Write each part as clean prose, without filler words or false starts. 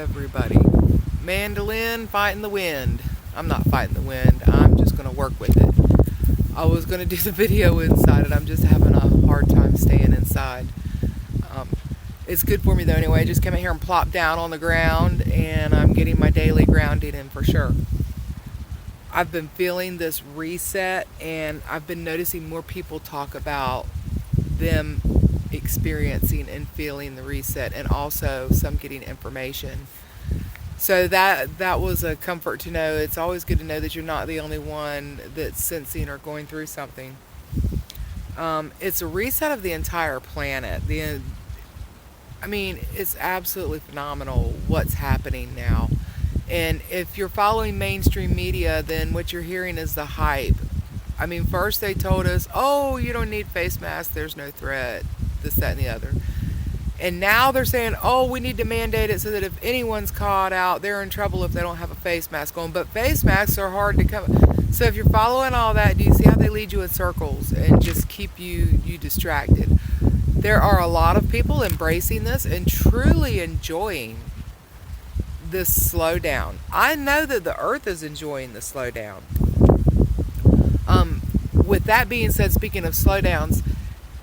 everybody. Mandolin fighting the wind. I'm not fighting the wind. I'm just going to work with it. I was going to do the video inside and I'm just having a hard time staying inside. It's good for me though anyway. I just came in here and plopped down on the ground and I'm getting my daily grounding in for sure. I've been feeling this reset and I've been noticing more people talk about them experiencing and feeling the reset, and also some getting information. So that was a comfort to know. It's always good to know that you're not the only one that's sensing or going through something. It's a reset of the entire planet. It's absolutely phenomenal what's happening now. And if you're following mainstream media, then what you're hearing is the hype. First they told us, oh, you don't need face masks, there's no threat, this, that, and the other. And now they're saying, oh, we need to mandate it so that if anyone's caught out, they're in trouble if they don't have a face mask on. But face masks are hard to come. So if you're following all that, do you see how they lead you in circles and just keep you distracted? There are a lot of people embracing this and truly enjoying this slowdown. I know that the earth is enjoying the slowdown. With that being said, speaking of slowdowns,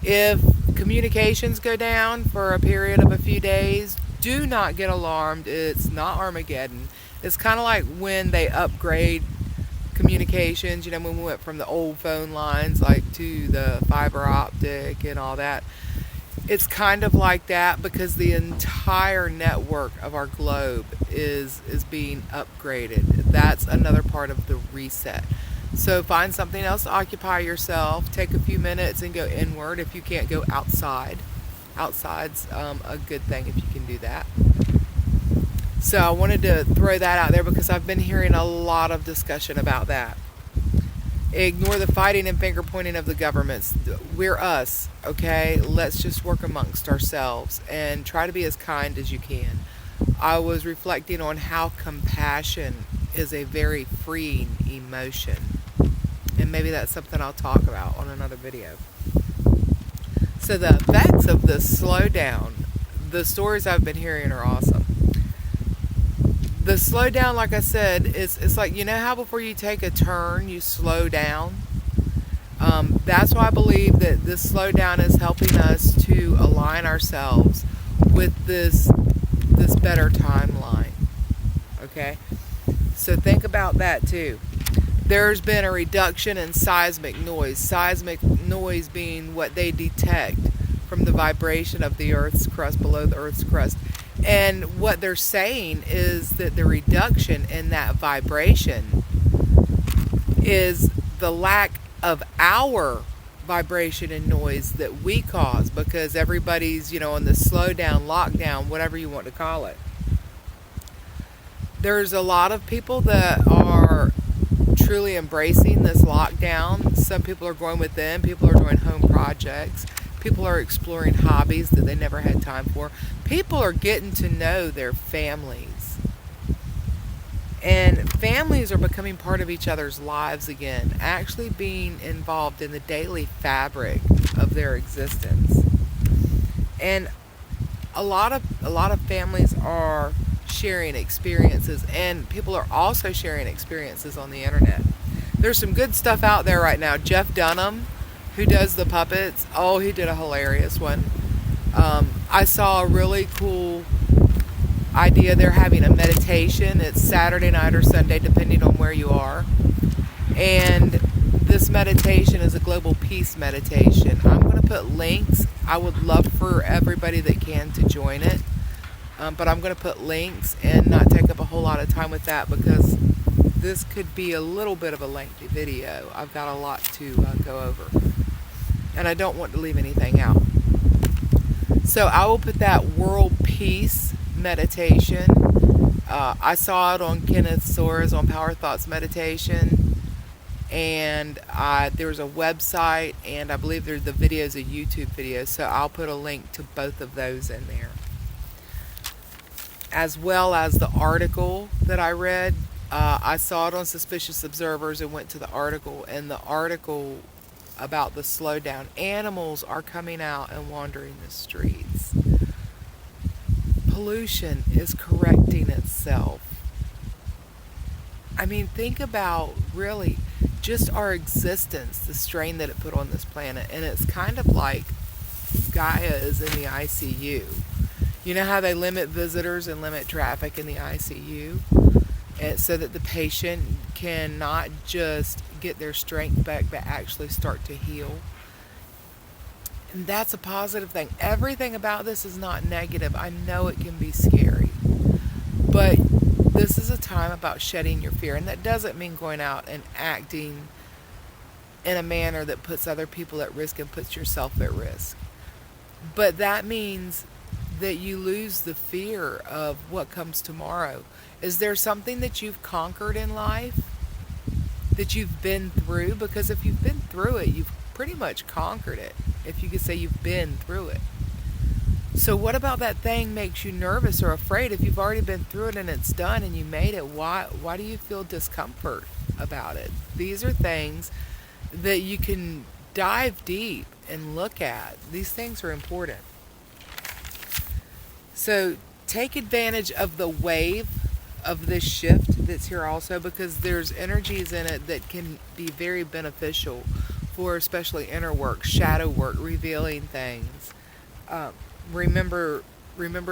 if communications go down for a period of a few days, do not get alarmed. It's not Armageddon. It's kind of like when they upgrade communications, when we went from the old phone lines to the fiber optic and all that. It's kind of like that because the entire network of our globe is being upgraded. That's another part of the reset. So find something else to occupy yourself. Take a few minutes and go inward if you can't go outside. Outside's a good thing if you can do that. So I wanted to throw that out there because I've been hearing a lot of discussion about that. Ignore the fighting and finger pointing of the governments. We're us, okay? Let's just work amongst ourselves and try to be as kind as you can. I was reflecting on how compassion is a very freeing emotion. And maybe that's something I'll talk about on another video. So the effects of the slowdown, the stories I've been hearing are awesome. The slowdown, like I said, it's like, how before you take a turn, you slow down? That's why I believe that this slowdown is helping us to align ourselves with this better timeline. Okay? So think about that too. There's been a reduction in seismic noise. Seismic noise being what they detect from the vibration of the Earth's crust, below the Earth's crust. And what they're saying is that the reduction in that vibration is the lack of our vibration and noise that we cause, because everybody's, on the slowdown, lockdown, whatever you want to call it. There's a lot of people that are truly embracing this lockdown. Some people are going within, people are doing home projects, people are exploring hobbies that they never had time for. People are getting to know their families. And families are becoming part of each other's lives again, actually being involved in the daily fabric of their existence. And a lot of families are sharing experiences, and people are also sharing experiences on the internet. There's some good stuff out there right now. Jeff Dunham, who does the puppets, he did a hilarious one. I saw a really cool idea. They're having a meditation. It's Saturday night or Sunday, depending on where you are. And this meditation is a global peace meditation. I'm going to put links. I would love for everybody that can to join it. But I'm going to put links and not take up a whole lot of time with that because this could be a little bit of a lengthy video. I've got a lot to go over. And I don't want to leave anything out. So I will put that world peace meditation. I saw it on Kenneth Soares on Power Thoughts Meditation. And there's a website, and I believe the video's a YouTube video. So I'll put a link to both of those in there, as well as the article that I read. I saw it on Suspicious Observers and went to the article, and the article about the slowdown. Animals are coming out and wandering the streets. pollution is correcting itself. I mean, think about really just our existence, the strain that it put on this planet. And it's kind of like Gaia is in the ICU. You know how they limit visitors and limit traffic in the ICU? And so that the patient can not just get their strength back, but actually start to heal. And that's a positive thing. Everything about this is not negative. I know it can be scary. But this is a time about shedding your fear. And that doesn't mean going out and acting in a manner that puts other people at risk and puts yourself at risk. But that means that you lose the fear of what comes tomorrow. Is there something that you've conquered in life that you've been through? Because if you've been through it, you've pretty much conquered it. If you could say you've been through it. So what about that thing makes you nervous or afraid? If you've already been through it and it's done and you made it, why do you feel discomfort about it? These are things that you can dive deep and look at. These things are important. So take advantage of the wave of this shift that's here also, because there's energies in it that can be very beneficial for especially inner work, shadow work, revealing things. Remember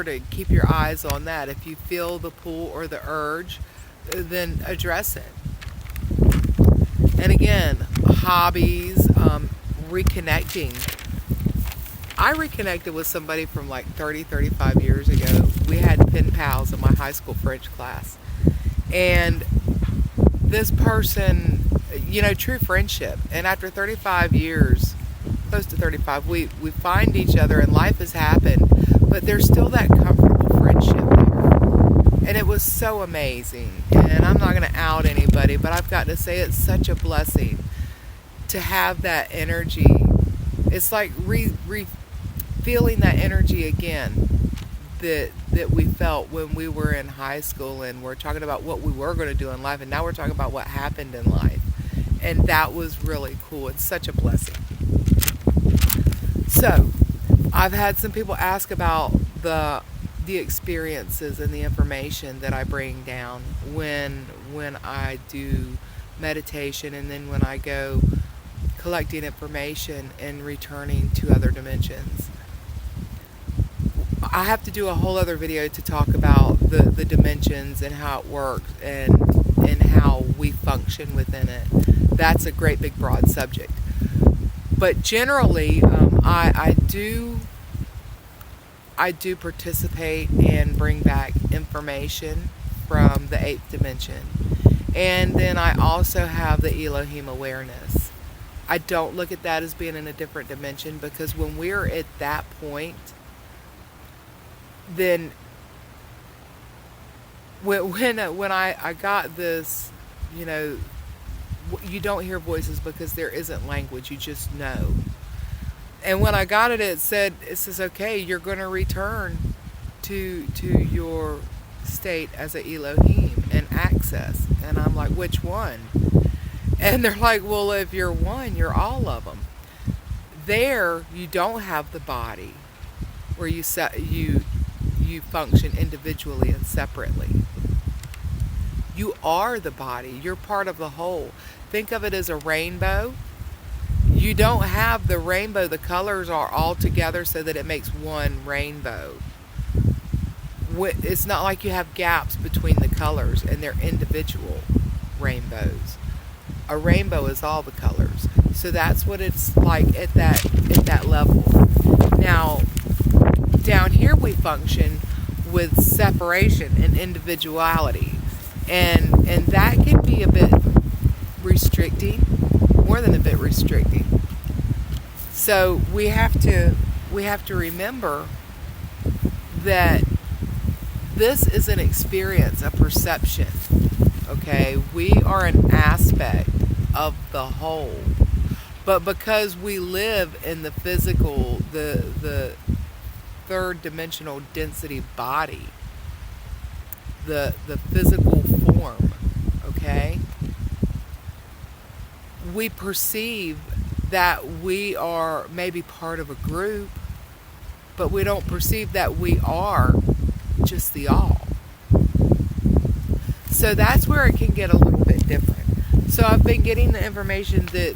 to keep your eyes on that. If you feel the pull or the urge, then address it. And again, hobbies, reconnecting. I reconnected with somebody from like 35 years ago. We had pen pals in my high school French class. And this person, true friendship. And after 35 years, close to 35, we find each other and life has happened, but there's still that comfortable friendship there. And it was so amazing. And I'm not going to out anybody, but I've got to say it's such a blessing to have that energy. It's like feeling that energy again that we felt when we were in high school, and we're talking about what we were going to do in life, and now we're talking about what happened in life. And that was really cool. It's such a blessing. So, I've had some people ask about the experiences and the information that I bring down when I do meditation, and then when I go collecting information and returning to other dimensions. I have to do a whole other video to talk about the dimensions and how it works and how we function within it. That's a great big broad subject. But generally, I do participate and bring back information from the 8th dimension. And then I also have the Elohim awareness. I don't look at that as being in a different dimension, because when we're at that point, then when I got this, you don't hear voices because there isn't language, you just know. And when I got it, it says, okay, you're going to return to your state as a Elohim and access. And I'm like, which one? And they're like, well, if you're one, you're all of them. There, you don't have the body where you function individually and separately. You are the body. You're part of the whole. Think of it as a rainbow. You don't have the rainbow. The colors are all together so that it makes one rainbow. It's not like you have gaps between the colors and they're individual rainbows. A rainbow is all the colors. So that's what it's like at that level. Now, down here we function with separation and individuality. And that can be a bit restricting, more than a bit restricting. So we have to remember that this is an experience, a perception. Okay, we are an aspect of the whole. But because we live in the physical, the third dimensional density body, the physical form, okay, we perceive that we are maybe part of a group, but we don't perceive that we are just the all. So that's where it can get a little bit different. So I've been getting the information that,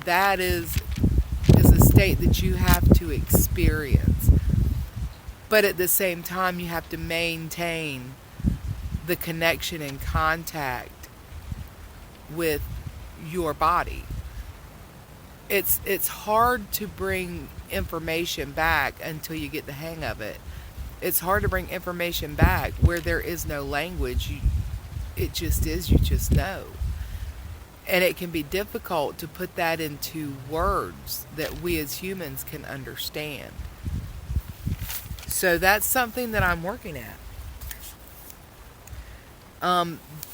that is a state that you have to experience. But at the same time, you have to maintain the connection and contact with your body. It's hard to bring information back until you get the hang of it. It's hard to bring information back where there is no language. It just is, you just know. And it can be difficult to put that into words that we as humans can understand. So that's something that I'm working at.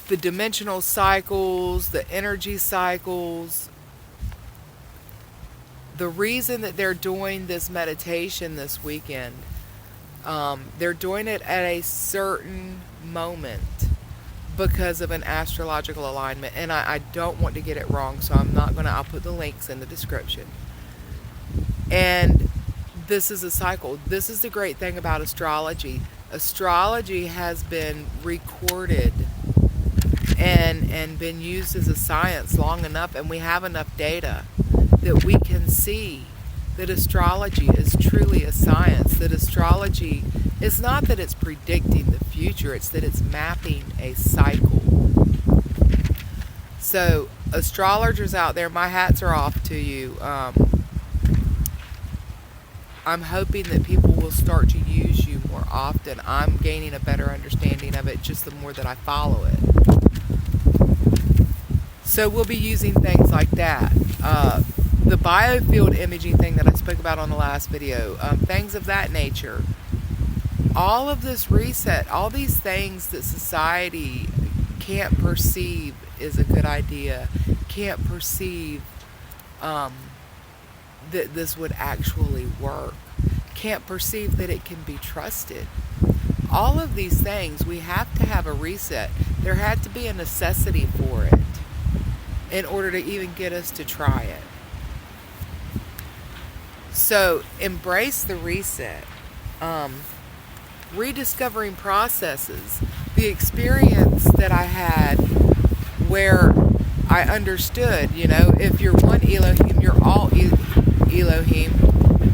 The dimensional cycles, the energy cycles. The reason that they're doing this meditation this weekend, they're doing it at a certain moment because of an astrological alignment. And I don't want to get it wrong, so I'll put the links in the description. And this is a cycle. This is the great thing about astrology. Astrology has been recorded and been used as a science long enough, and we have enough data that we can see that astrology is truly a science, that astrology is not that it's predicting the future, it's that it's mapping a cycle. So astrologers out there, my hats are off to you. I'm hoping that people will start to use you more often. I'm gaining a better understanding of it just the more that I follow it. So we'll be using things like that. The biofield imaging thing that I spoke about on the last video, things of that nature. All of this reset, all these things that society can't perceive is a good idea, can't perceive that this would actually work, can't perceive that it can be trusted. All of these things, we have to have a reset. There had to be a necessity for it in order to even get us to try it. So embrace the reset. Rediscovering processes. The experience that I had where I understood, if you're one Elohim, you're all Elohim.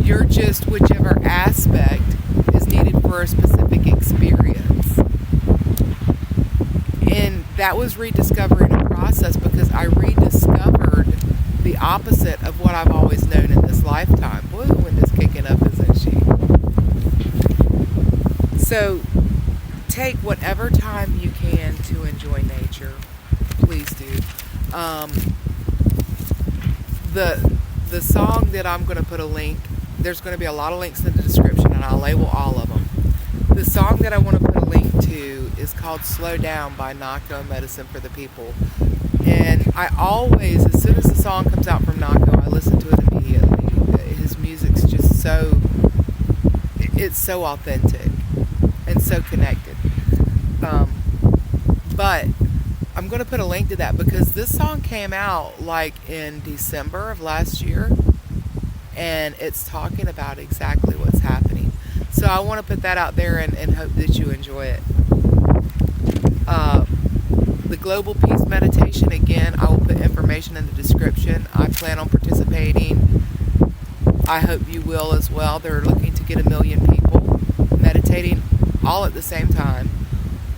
You're just whichever aspect is needed for a specific experience. And that was rediscovering a process because I rediscovered the opposite of what I've always known in this lifetime. Boy, the wind is kicking up, isn't she? So take whatever time you can to enjoy nature. Please do. The song that I'm going to put a link, there's going to be a lot of links in the description, and I'll label all of them. The song that I want to put a link to is called Slow Down by Nahko, Medicine for the People. And I always, as soon as the song comes out from Nahko, I listen to it immediately. His music's just it's so authentic and so connected. But I'm going to put a link to that because this song came out like in December of last year, and it's talking about exactly what's happening. So I want to put that out there and hope that you enjoy it. The Global Peace Meditation, again, I will put information in the description. I plan on participating. I hope you will as well. They're looking to get 1 million people meditating all at the same time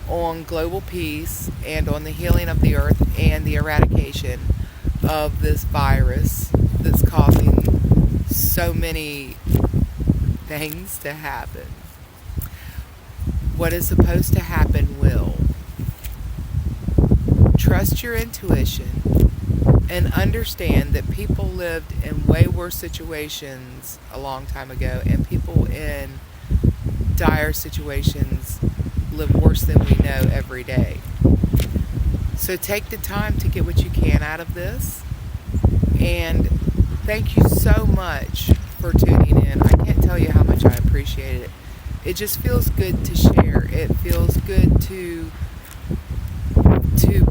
on global peace and on the healing of the earth and the eradication of this virus that's causing so many things to happen. What is supposed to happen will. Trust your intuition and understand that people lived in way worse situations a long time ago, and people in dire situations live worse than we know every day. So take the time to get what you can out of this, and thank you so much for tuning in. I can't tell you how much I appreciate it. It just feels good to share. It feels good to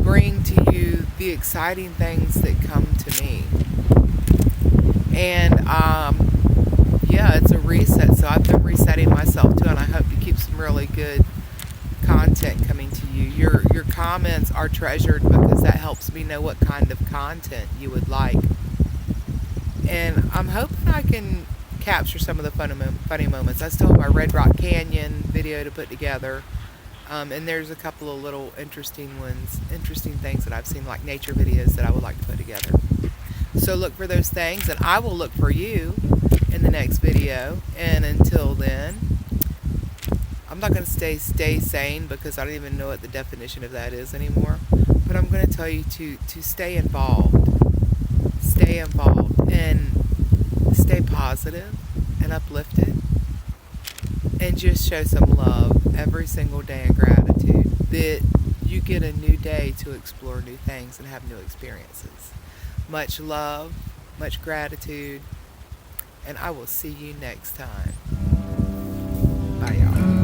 bring to you the exciting things that come to me. And yeah, it's a reset. So I've been resetting myself too, and I hope to keep some really good content coming to you. Your comments are treasured because that helps me know what kind of content you would like. And I'm hoping I can capture some of the funny moments. I still have my Red Rock Canyon video to put together. And there's a couple of little interesting things that I've seen, like nature videos that I would like to put together. So look for those things, and I will look for you in the next video. And until then, I'm not going to stay sane because I don't even know what the definition of that is anymore. But I'm going to tell you to stay involved. Stay involved and stay positive and uplifted. And just show some love every single day and gratitude that you get a new day to explore new things and have new experiences. Much love, much gratitude, and I will see you next time. Bye, y'all.